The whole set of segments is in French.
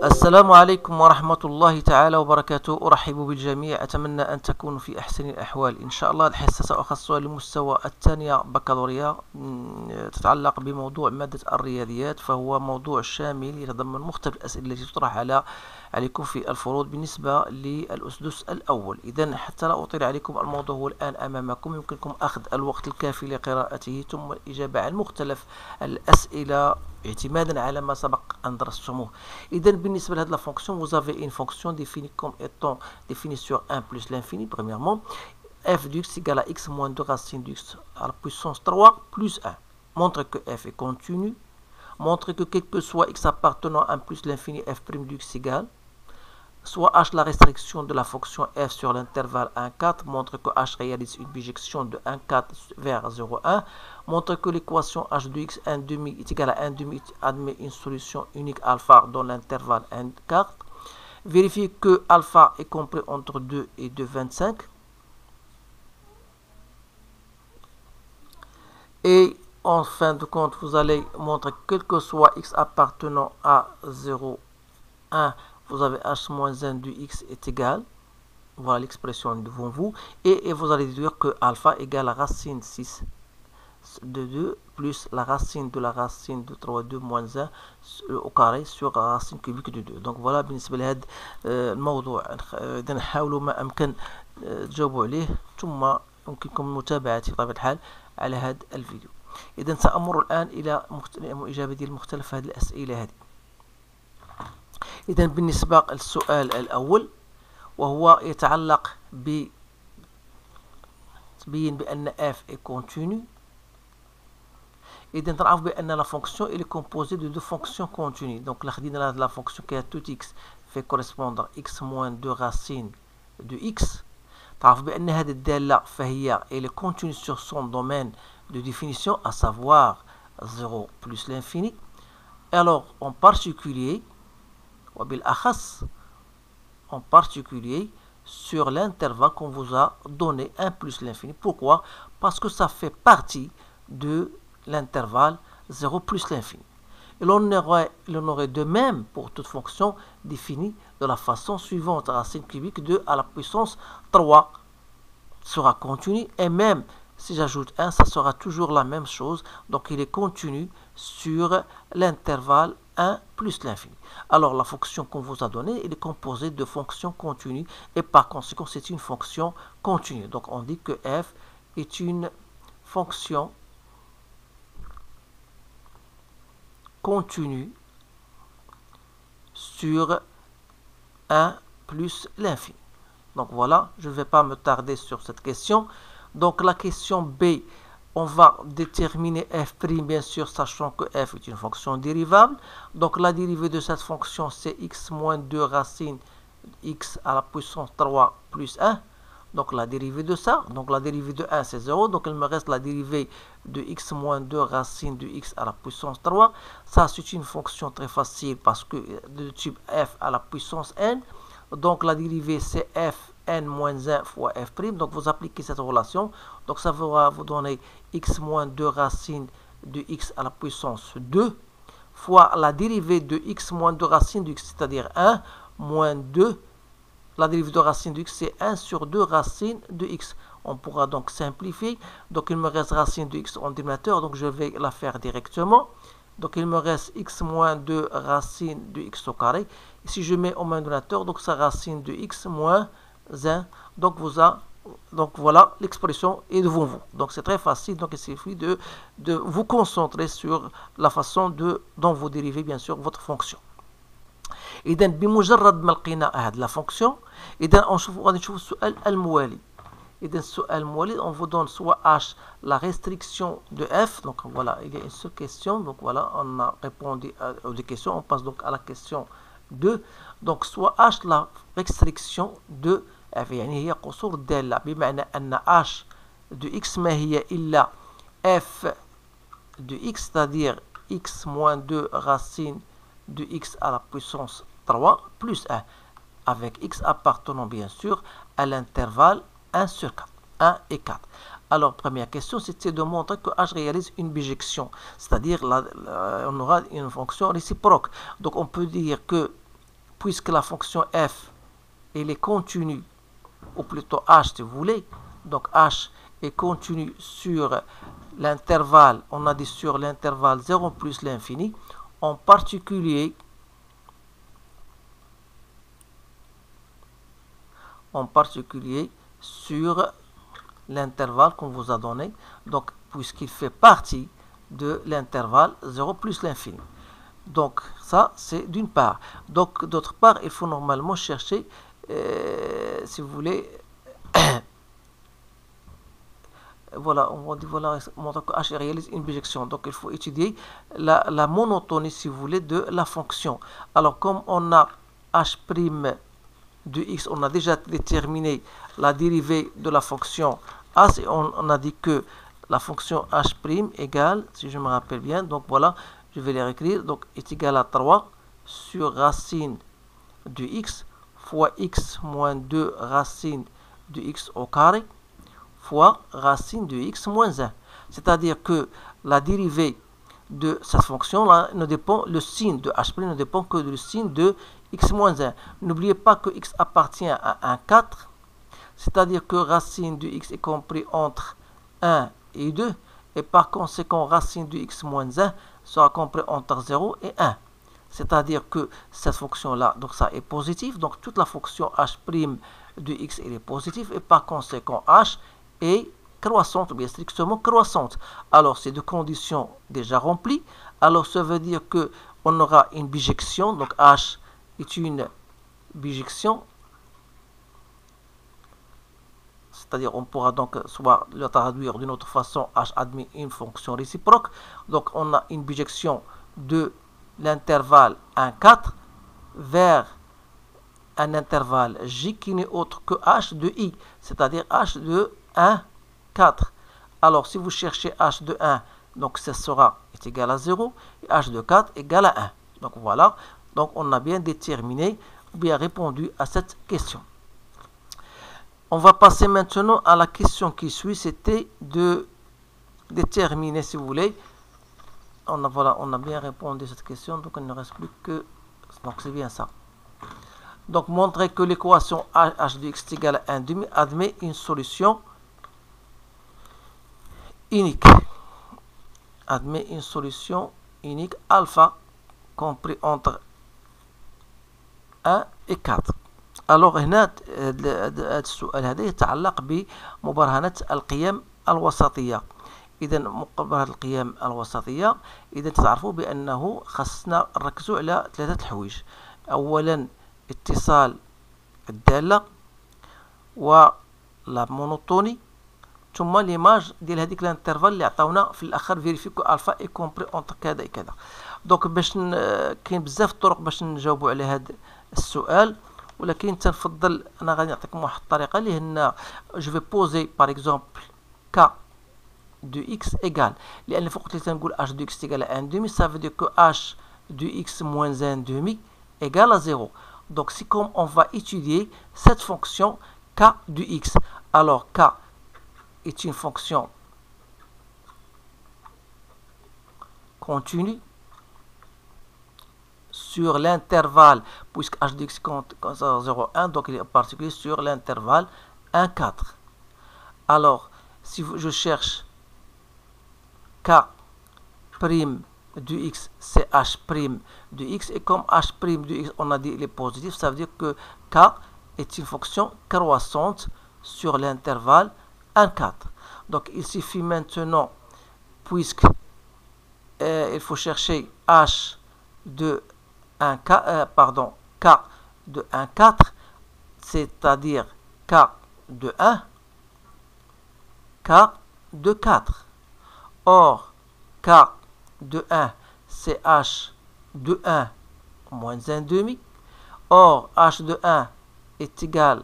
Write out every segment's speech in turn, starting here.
السلام عليكم ورحمة الله تعالى وبركاته. أرحب بالجميع، أتمنى أن تكونوا في أحسن الأحوال. إن شاء الله الحصة سأخصصها للمستوى الثانية بكالوريا، تتعلق بموضوع مادة الرياضيات، فهو موضوع شامل يتضمن مختلف الأسئلة التي تطرح عليكم في الفروض بالنسبة للأسدس الأول. إذن حتى لا أطيل عليكم، الموضوع هو الآن أمامكم، يمكنكم أخذ الوقت الكافي لقراءته ثم الإجابة عن مختلف الأسئلة اعتمادا على ما سبق أن درستموه. إذن بالنسبة لهذه la fonction, vous avez une fonction définie comme étant définie sur 1 plus l'infini. Premièrement, f de x égale à x moins 2 racine de x à la puissance 3 plus 1. Montre que f est continu. Montre que quel que soit x appartenant à 1 plus l'infini, f' de x égale soit h la restriction de la fonction f sur l'intervalle 1,4, montre que h réalise une bijection de 1,4 vers 0,1, montre que l'équation h de x 1 demi est égale à 1 demi admet une solution unique alpha dans l'intervalle 1,4, vérifie que alpha est compris entre 2 et 2,25, et en fin de compte vous allez montrer que quel que soit x appartenant à 0,1, vous avez h moins 1 de x est égal, voilà l'expression devant vous, et vous allez déduire que alpha égale la racine 6 de 2 plus la racine de 3 2 moins 1 au carré sur la racine cubique de 2. Donc voilà بالنسبة لهذا الموضوع. إذا حاولوا ما أمكن تجاوبوا عليه، ثم يمكنكم متابعتي بطبيعة الحال على هذا الفيديو. إذا سأمر الآن إلى إجابة مختلف هذه الأسئلة هذه. إذن بالنسبة للسؤال الأول، وهو يتعلق تبين بأن f est continu. إذن تعرف بأن la fonction est composée de deux fonctions continues. Donc là خدينا la fonction qui a tout x fait correspondre x moins 2 racine de x. تعرف بأن هذه الدالة فهي elle est continue sur son domaine de définition, à savoir 0 plus l'infini. Alors en particulier en particulier sur l'intervalle qu'on vous a donné 1 plus l'infini. Pourquoi? Parce que ça fait partie de l'intervalle 0 plus l'infini. Et l'on aurait de même pour toute fonction définie de la façon suivante. Racine cubique 2 à la puissance 3 sera continue, et même si j'ajoute 1, ça sera toujours la même chose. Donc il est continu sur l'intervalle 1 plus l'infini. Alors la fonction qu'on vous a donnée, elle est composée de fonctions continues, et par conséquent c'est une fonction continue. Donc on dit que f est une fonction continue sur 1 plus l'infini. Donc voilà, je ne vais pas me tarder sur cette question. Donc la question B, on va déterminer f', bien sûr, sachant que f est une fonction dérivable. Donc la dérivée de cette fonction, c'est x moins 2 racine x à la puissance 3 plus 1. Donc la dérivée de ça, donc la dérivée de 1, c'est 0. Donc il me reste la dérivée de x moins 2 racine de x à la puissance 3. Ça, c'est une fonction très facile parce que de type f à la puissance n. Donc la dérivée, c'est f n moins 1 fois f'. Donc vous appliquez cette relation. Donc ça va vous donner x moins 2 racine de x à la puissance 2 fois la dérivée de x moins 2 racine de x, c'est-à-dire 1 moins 2. La dérivée de racine de x, c'est 1 sur 2 racine de x. On pourra donc simplifier. Donc il me reste racine de x en dénominateur. Donc je vais la faire directement. Donc il me reste x moins 2 racine de x au carré. Et si je mets au même dénominateur, donc ça racine de x moins 1. Donc voilà, l'expression est devant vous. Donc c'est très facile. Donc il suffit de vous concentrer sur la façon dont vous dérivez bien sûr votre fonction. إذا بمجرد ما لقينا هذه la fonction، إذا غادي نشوفوا السؤال الموالي. إذا السؤال الموالي on vous donne soit h la restriction de f. Donc voilà, il y a une seule question. Donc voilà, on a répondu aux deux questions. On passe donc à la question 2. Donc soit h la restriction de f، يعني هي قصور الدالة، بمعنى أن h de x ما هي إلا f de x، c'est-à-dire x moins 2 racine de x à la puissance 3 plus 1, avec x appartenant bien sûr à l'intervalle 1 sur 4, 1 et 4. Alors, première question, c'était de montrer que h réalise une bijection, c'est-à-dire on aura une fonction réciproque. Donc, on peut dire que puisque la fonction f, elle est continue, ou plutôt h si vous voulez, donc h est continue sur l'intervalle, on a dit sur l'intervalle 0 plus l'infini, en particulier sur l'intervalle qu'on vous a donné, donc puisqu'il fait partie de l'intervalle 0 plus l'infini. Donc ça c'est d'une part. Donc d'autre part, il faut normalement chercher, si vous voulez, voilà, on dit voilà, montre que h réalise une bijection. Donc il faut étudier la monotonie, si vous voulez, de la fonction. Alors comme on a h' de x, on a déjà déterminé la dérivée de la fonction a, et on a dit que la fonction h' égale, si je me rappelle bien, donc voilà, je vais les réécrire, donc est égal à 3 sur racine de x fois x moins 2 racine de x au carré fois racine de x moins 1. C'est-à-dire que la dérivée de cette fonction-là ne dépend, le signe de h' ne dépend que du signe de x moins 1. N'oubliez pas que x appartient à 1, 4, c'est-à-dire que racine de x est compris entre 1 et 2, et par conséquent racine de x moins 1 sera compris entre 0 et 1. C'est-à-dire que cette fonction-là, donc ça est positif, donc toute la fonction h' de x elle est positive, et par conséquent h est croissante, ou bien strictement croissante. Alors ces deux conditions déjà remplies, alors ça veut dire que on aura une bijection, donc h est une bijection, c'est-à-dire on pourra donc soit le traduire d'une autre façon, h admet une fonction réciproque, donc on a une bijection de l'intervalle 1, 4 vers un intervalle j qui n'est autre que h de i, c'est-à-dire h de 1, 4. Alors si vous cherchez h de 1, donc ce sera est égal à 0, et h de 4 égale à 1. Donc voilà, donc on a bien déterminé, bien répondu à cette question. On va passer maintenant à la question qui suit, c'était de déterminer, si vous voulez, on a bien répondu à cette question, donc il ne reste plus que, donc c'est bien ça. Donc montrer que l'équation h de x est égale à 1,5 admet une solution unique. Admet une solution unique alpha compris entre 1 et 4. Alors هنا السؤال هذا يتعلق بمبرهنة القيم الوسطية. إذا مبرهنة القيم الوسطية، إذا تعرفوا بأنه خصنا نركزوا على ثلاثة الحوايج. أولا اتصال الدالة، ولا مونوتوني، ثم ليماج ديال هذيك الانترفال اللي عطاونا في الاخر فيريفيكو الفا اي كومبري اونتر كذا كذا. دونك باش كاين بزاف الطرق باش نجاوبوا على هذا السؤال، ولكن تنفضل انا غادي نعطيكم واحد الطريقه اللي هنا جو في بوزي باغ اكزومبل كا دو اكس ايغال، لان فوق اللي تنقول اش دو اكس ايغال 1 دومي ça veut dire que h de x moins 1 demi égale à 0. Donc c'est comme on va étudier cette fonction k de x. Alors k est une fonction continue sur l'intervalle, puisque h de x compte 0,1, donc il est en particulier sur l'intervalle 1, 4. Alors, si je cherche k' de x, c'est h' de x, et comme h' de x, on a dit il est positif, ça veut dire que k est une fonction croissante sur l'intervalle 1, 4. Donc il suffit maintenant, puisque il faut chercher h de 1, k de 1, 4, c'est-à-dire k de 1, k de 4. Or, k de 1, c'est h de 1 moins 1 demi. Or, h de 1 est égal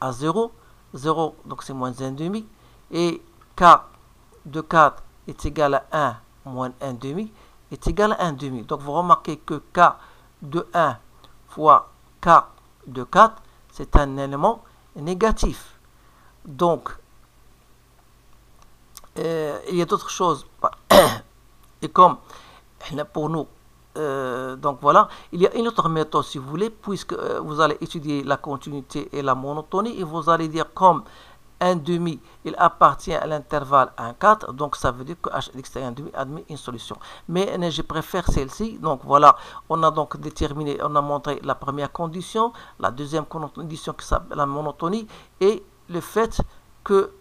à 0. 0, donc c'est moins 1 demi. Et k de 4 est égal à 1 moins 1 demi est égal à 1 demi. Donc vous remarquez que k de 1 fois k de 4, c'est un élément négatif. Donc, il y a d'autres choses. Et comme pour nous, donc voilà, il y a une autre méthode si vous voulez, puisque vous allez étudier la continuité et la monotonie, et vous allez dire comme 1 demi, il appartient à l'intervalle 1,4, donc ça veut dire que h x 1 demi admet une solution. Mais je préfère celle-ci, donc voilà, on a donc déterminé, on a montré la première condition, la deuxième condition qui s'appelle la monotonie, et le fait que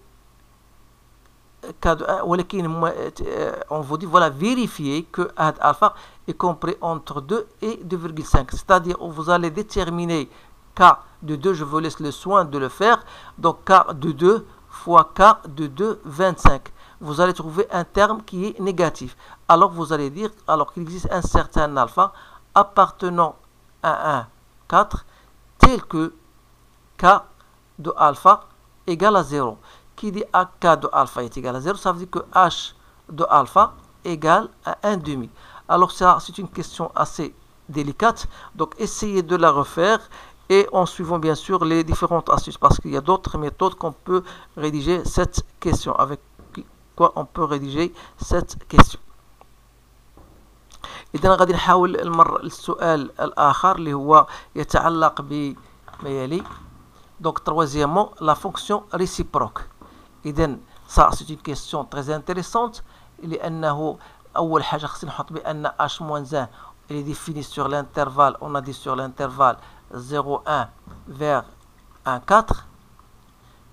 on vous dit, voilà, vérifier que alpha est compris entre 2 et 2,5. C'est-à-dire, vous allez déterminer K de 2, je vous laisse le soin de le faire. Donc, K de 2 fois K de 2, 25. Vous allez trouver un terme qui est négatif. Alors, vous allez dire, alors qu'il existe un certain alpha appartenant à 1, 4, tel que K de alpha égale à 0. Qui dit K de alpha est égal à 0, ça veut dire que H de alpha égale à 1 demi. Alors ça, c'est une question assez délicate, donc essayez de la refaire et en suivant bien sûr les différentes astuces, parce qu'il y a d'autres méthodes qu'on peut rédiger cette question, avec quoi on peut rédiger cette question. إذا غادي نحاول السؤال الآخر اللي هو يتعلق بما يلي. Donc troisièmement, la fonction réciproque. إذن ça c'est une question très intéressante لأنه أول حاجة خصنا نحط بأن h-1 elle est définie sur l'intervalle, on a dit sur l'intervalle 0,1 vers 1,4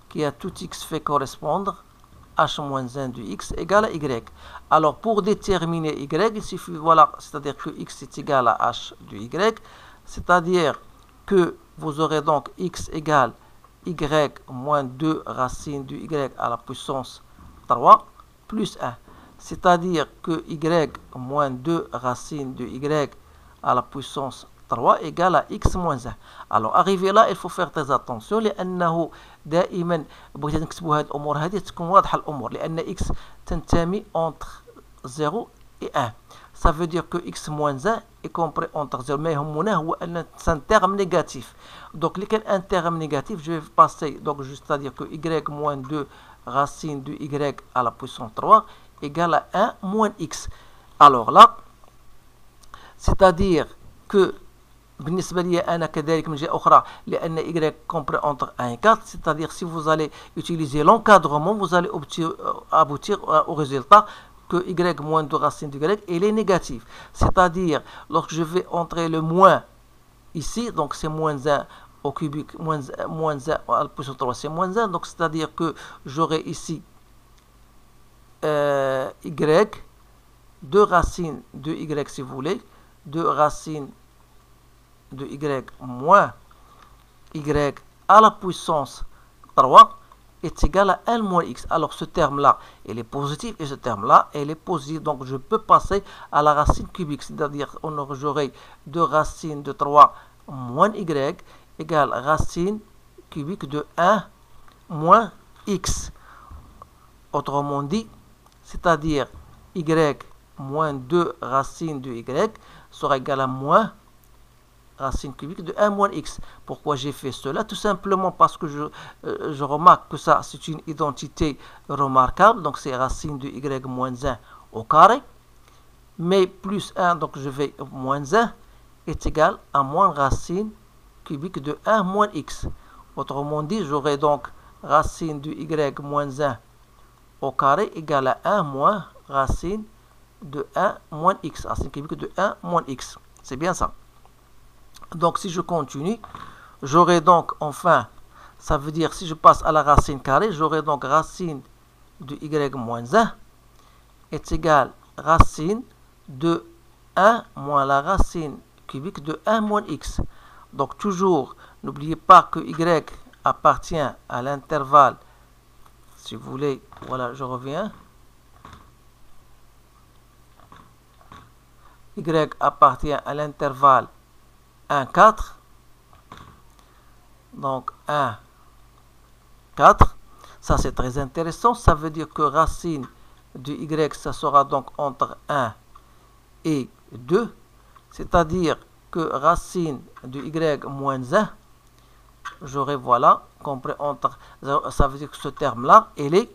qui a tout x fait correspondre h-1 de x égale à y. Alors pour déterminer y, il suffit, voilà, c'est-à-dire que x est égal à h de y, c'est-à-dire que vous aurez donc x égale y moins 2 racine de y à la puissance 3 plus 1. C'est-à-dire que y moins 2 racine de y à la puissance 3 égale à x moins 1. Alors arrivé là, il faut faire très attention لأنه دائما بغيت نكتبوا هذه الأمور هذه تكون واضحة الأمور لأن x تنتمي entre 0 et 1. Ça veut dire que x moins 1 est compris entre 0. Mais c'est un terme négatif. Donc, un terme négatif, je vais passer, donc c'est-à-dire que y moins 2 racine de y à la puissance 3 égale à 1 moins x. Alors là, c'est-à-dire que بالنسبة لي أنا كذلك من جهة أخرى لأن y compris entre 1 et 4, c'est-à-dire si vous allez utiliser l'encadrement, vous allez aboutir au résultat que y moins 2 racine de y, il est négatif. C'est-à-dire, lorsque je vais entrer le moins ici, donc c'est moins 1 au cubique, moins 1 à la puissance 3, c'est moins 1, donc c'est-à-dire que j'aurai ici y, 2 racines de y si vous voulez, 2 racines de y moins y à la puissance 3 est égal à 1 moins x. Alors ce terme-là, il est positif et ce terme-là, il est positif. Donc je peux passer à la racine cubique, c'est-à-dire j'aurai 2 racines de 3 moins y égale racine cubique de 1 moins x. Autrement dit, c'est-à-dire y moins 2 racines de y sera égal à moins racine cubique de 1 moins x. Pourquoi j'ai fait cela? Tout simplement parce que je remarque que ça c'est une identité remarquable, donc c'est racine de y moins 1 au carré, mais plus 1, donc je vais moins 1 est égal à moins racine cubique de 1 moins x. Autrement dit, j'aurai donc racine de y moins 1 au carré égale à 1 moins racine de 1 moins x, racine cubique de 1 moins x. C'est bien ça. Donc si je continue, j'aurai donc enfin, ça veut dire si je passe à la racine carrée, j'aurai donc racine de y moins 1 est égal racine de 1 moins la racine cubique de 1 moins x. Donc toujours, n'oubliez pas que y appartient à l'intervalle, si vous voulez, voilà, je reviens. Y appartient à l'intervalle 1, 4. Donc 1, 4. Ça c'est très intéressant. Ça veut dire que racine de y, ça sera donc entre 1 et 2. C'est-à-dire que racine de y moins 1, j'aurai, voilà, compris entre 0, ça veut dire que ce terme-là, il est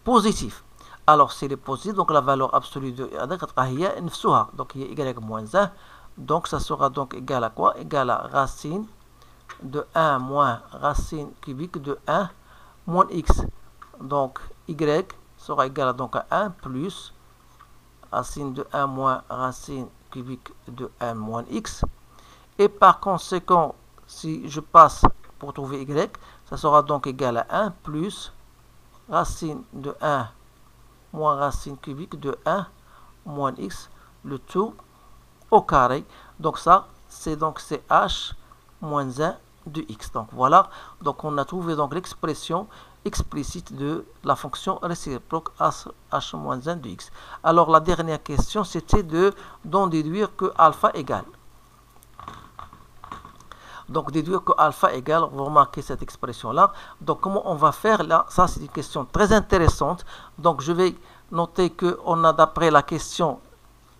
positif. Alors s'il est positif, donc la valeur absolue de y, donc il y a y moins 1, donc ça sera donc égal à quoi? Égal à racine de 1 moins racine cubique de 1 moins x. Donc y sera égal à, donc, à 1 plus racine de 1 moins racine cubique de 1 moins x. Et par conséquent, si je passe pour trouver y, ça sera donc égal à 1 plus racine de 1 moins racine cubique de 1 moins x, le tout au carré. Donc ça, c'est h moins 1 de x. Donc voilà, donc on a trouvé donc l'expression explicite de la fonction réciproque h moins 1 de x. Alors la dernière question, c'était d'en déduire que alpha égale. Donc déduire que alpha égale, vous remarquez cette expression-là. Donc comment on va faire là? Ça c'est une question très intéressante. Donc je vais noter qu'on a, d'après la question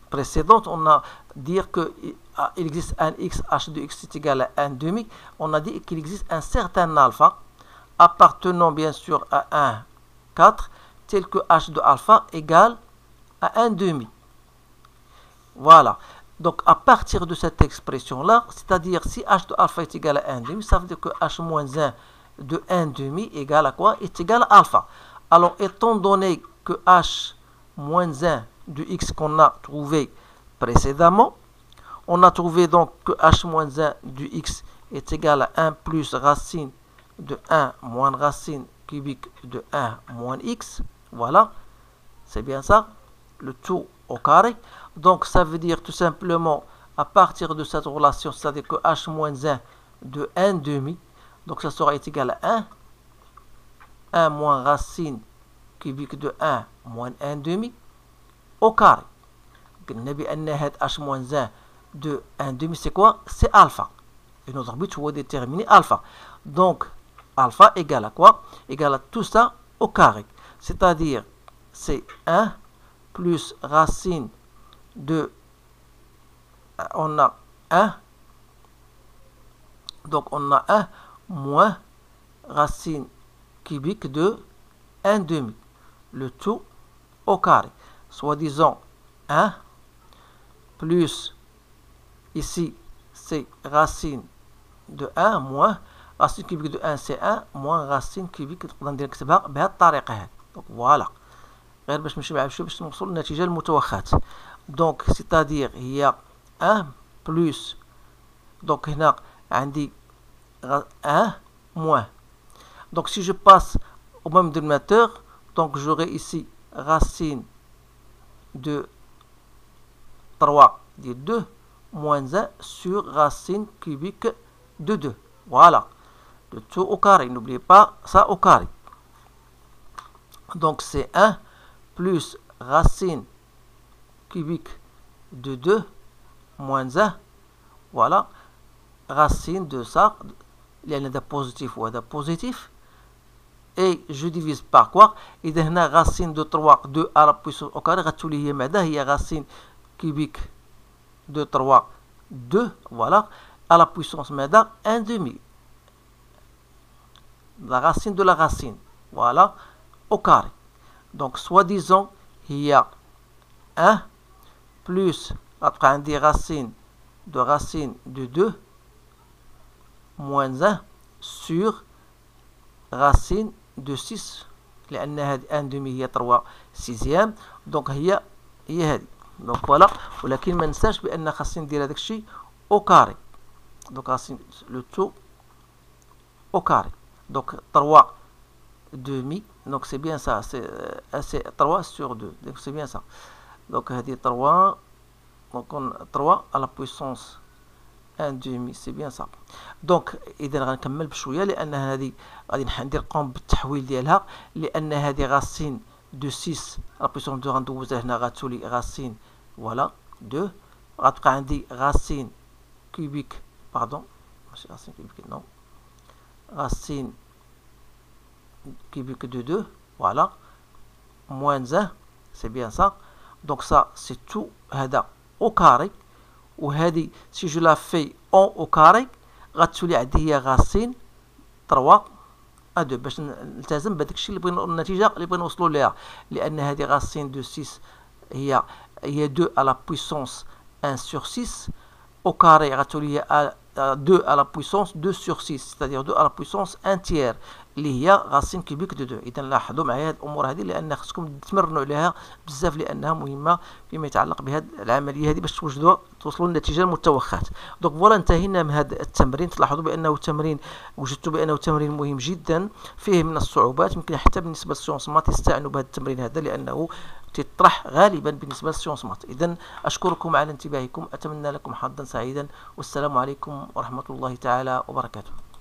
précédente, on a dit qu'il existe un x, h de x est égal à 1 demi. On a dit qu'il existe un certain alpha appartenant bien sûr à 1, 4, tel que h de alpha égale à 1 demi. Voilà. Donc, à partir de cette expression-là, c'est-à-dire si h de alpha est égal à 1 demi, ça veut dire que h moins 1 de 1 demi égale à quoi? Est égal à alpha. Alors, étant donné que h moins 1 de x qu'on a trouvé précédemment, on a trouvé donc que h moins 1 de x est égal à 1 plus racine de 1 moins racine cubique de 1 moins x. Voilà, c'est bien ça, le tout au carré. Donc ça veut dire tout simplement, à partir de cette relation, c'est-à-dire que h moins 1 de 1 demi, donc ça sera égal à 1 moins racine cubique de 1 moins 1 demi au carré. h moins 1 de 1 demi, c'est quoi? C'est alpha. Et notre but, c'est de déterminer alpha. Donc alpha égale à quoi? Égale à tout ça au carré. C'est-à-dire, c'est 1 plus racine de, on a 1, donc on a 1 moins racine cubique de 1 demi, le tout au carré. Soit disant 1 plus, ici c'est racine de 1 moins racine cubique de 1 c'est 1 moins racine cubique de 1. Donc voilà. Donc c'est-à-dire il y a 1 plus, donc هنا عندي 1 moins. Donc si je passe au même dénominateur, donc j'aurai ici racine de 3 de 2 moins 1 sur racine cubique de 2. Voilà, le tout au carré, n'oubliez pas ça au carré. Donc c'est 1 plus racine cubique de 2 moins 1. Voilà, racine de ça, il y a un positif ou un positif. Et je divise par quoi? Et هنا racine de 3, 2 à la puissance au carré, غتولي هي ماذا؟ هي racine cubique de 3, 2, voilà, à la puissance ماذا؟ 1 demi. La racine de la racine, voilà, au carré. Donc, soi-disant, il y a 1 plus, après on dit racine de 2 moins 1 sur racine de 6 لأن هذه 1 demi هي 3 sixième. Donc هي هذه. Donc voilà. ولكن ما ننساش بأن خاصني ندير هذاك الشيء au carré. Donc racine le tout au carré. Donc 3 demi. Donc c'est bien ça. C'est 3 sur 2. Donc c'est bien ça. Donc هذه 3. Donc on 3 à la puissance 1 demi, c'est bien ça. Donc اذا غنكمل بشويه لان هذه غادي ندير قوم بالتحويل ديالها لان هذه راسين دو 6 لا بويسون 2 غندوزها هنا غتولي راسين فوالا 2 غتبقى عندي راسين كوبيك باردون ماشي راسين كوبيك نو راسين كوبيك دو 2 فوالا moins 1 c'est bien ça. Donc ça c'est tout هذا au carré. وهذه si je la fais en au carré غتولي عندي هي racine 3 A2 باش نلتزم بهذاك الشيء اللي بغينا النتيجه اللي بغينا نوصلوا ليها، لان هذه غاسين دو 6 هي 2 à la puissance 1 sur 6 au carré غتولي 2 à la puissance 2 sur 6 c'est-à-dire 2 à la puissance 1 tiers اللي هي غاسين كوبيك دو 2. اذا لاحظوا معايا هذه الامور هذه لان خصكم تمرنوا عليها بزاف لانها مهمه فيما يتعلق بهذه العمليه هذه باش توصلوا للنتيجه المتوخاه. دونك فوالا انتهينا من هذا التمرين. تلاحظوا بانه تمرين وجدت بانه تمرين مهم جدا فيه من الصعوبات، يمكن حتى بالنسبه للسيونس مات يستعنوا بهذا التمرين هذا لانه تطرح غالبا بالنسبه للسيونس مات. اذا اشكركم على انتباهكم، اتمنى لكم حظا سعيدا، والسلام عليكم ورحمه الله تعالى وبركاته.